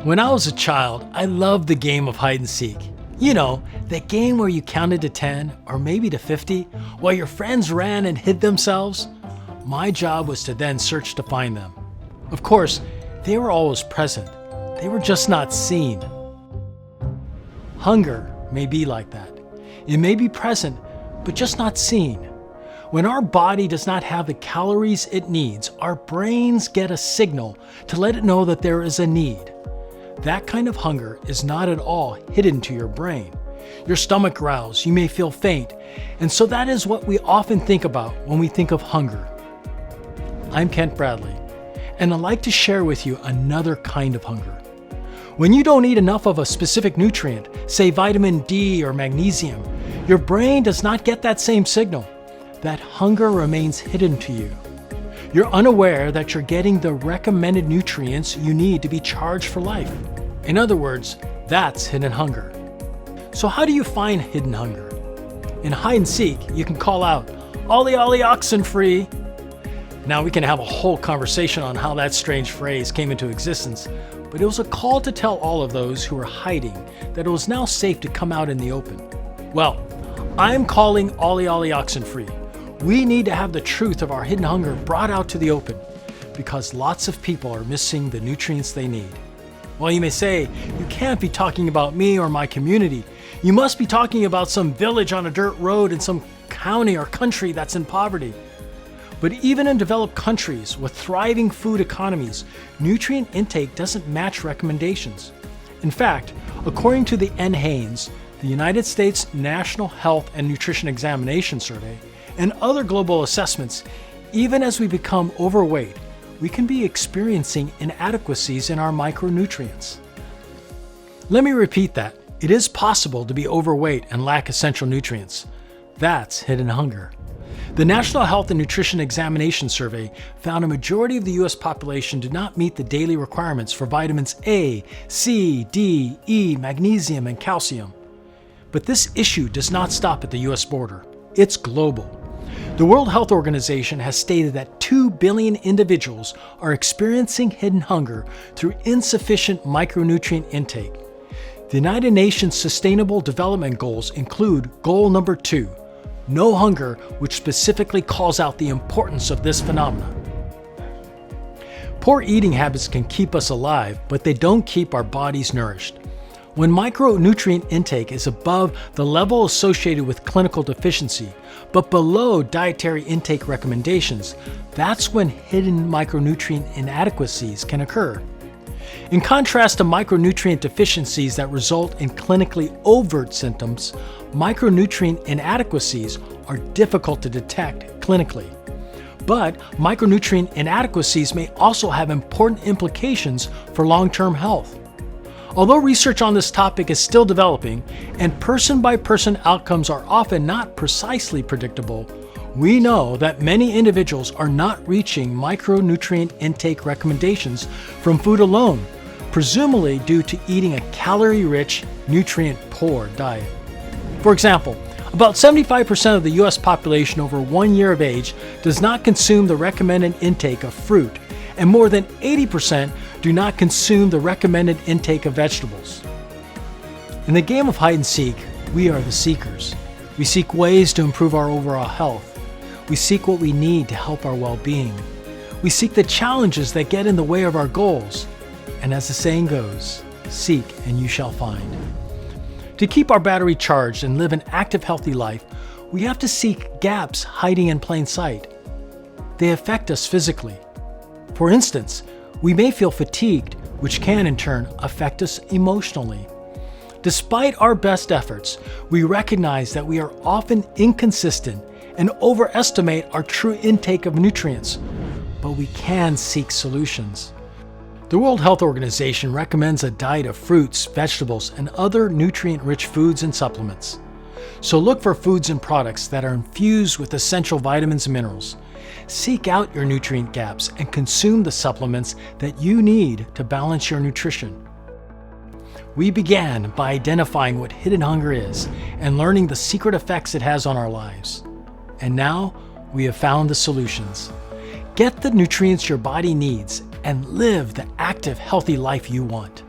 When I was a child, I loved the game of hide and seek. You know, that game where you counted to 10 or maybe to 50 while your friends ran and hid themselves. My job was to then search to find them. Of course, they were always present. They were just not seen. Hunger may be like that. It may be present, but just not seen. When our body does not have the calories it needs, our brains get a signal to let it know that there is a need. That kind of hunger is not at all hidden to your brain. Your stomach growls, you may feel faint, and so that is what we often think about when we think of hunger. I'm Kent Bradley, and I'd like to share with you another kind of hunger. When you don't eat enough of a specific nutrient, say vitamin D or magnesium, your brain does not get that same signal. That hunger remains hidden to you. You're unaware that you're getting the recommended nutrients you need to be charged for life. In other words, that's hidden hunger. So how do you find hidden hunger? In hide and seek, you can call out, "Ollie, ollie, oxen free." Now we can have a whole conversation on how that strange phrase came into existence, but it was a call to tell all of those who were hiding that it was now safe to come out in the open. Well, I'm calling Ollie, ollie, oxen free. We need to have the truth of our hidden hunger brought out to the open because lots of people are missing the nutrients they need. Well, you may say, you can't be talking about me or my community. You must be talking about some village on a dirt road in some county or country that's in poverty. But even in developed countries with thriving food economies, nutrient intake doesn't match recommendations. In fact, according to the NHANES, the United States National Health and Nutrition Examination Survey, and other global assessments, even as we become overweight, we can be experiencing inadequacies in our micronutrients. Let me repeat that. It is possible to be overweight and lack essential nutrients. That's hidden hunger. The National Health and Nutrition Examination Survey found a majority of the U.S. population did not meet the daily requirements for vitamins A, C, D, E, magnesium, and calcium. But this issue does not stop at the U.S. border. It's global. The World Health Organization has stated that 2 billion individuals are experiencing hidden hunger through insufficient micronutrient intake. The United Nations Sustainable Development Goals include goal number 2, no hunger, which specifically calls out the importance of this phenomenon. Poor eating habits can keep us alive, but they don't keep our bodies nourished. When micronutrient intake is above the level associated with clinical deficiency, but below dietary intake recommendations, that's when hidden micronutrient inadequacies can occur. In contrast to micronutrient deficiencies that result in clinically overt symptoms, micronutrient inadequacies are difficult to detect clinically. But micronutrient inadequacies may also have important implications for long-term health. Although research on this topic is still developing and person-by-person outcomes are often not precisely predictable, we know that many individuals are not reaching micronutrient intake recommendations from food alone, presumably due to eating a calorie-rich, nutrient-poor diet. For example, about 75% of the U.S. population over 1 year of age does not consume the recommended intake of fruit, and more than 80% do not consume the recommended intake of vegetables. In the game of hide and seek, we are the seekers. We seek ways to improve our overall health. We seek what we need to help our well-being. We seek the challenges that get in the way of our goals. And as the saying goes, seek and you shall find. To keep our battery charged and live an active, healthy life, we have to seek gaps hiding in plain sight. They affect us physically. For instance, we may feel fatigued, which can in turn affect us emotionally. Despite our best efforts, we recognize that we are often inconsistent and overestimate our true intake of nutrients, but we can seek solutions. The World Health Organization recommends a diet of fruits, vegetables, and other nutrient-rich foods and supplements. So look for foods and products that are infused with essential vitamins and minerals. Seek out your nutrient gaps and consume the supplements that you need to balance your nutrition. We began by identifying what hidden hunger is and learning the secret effects it has on our lives. And now we have found the solutions. Get the nutrients your body needs and live the active, healthy life you want.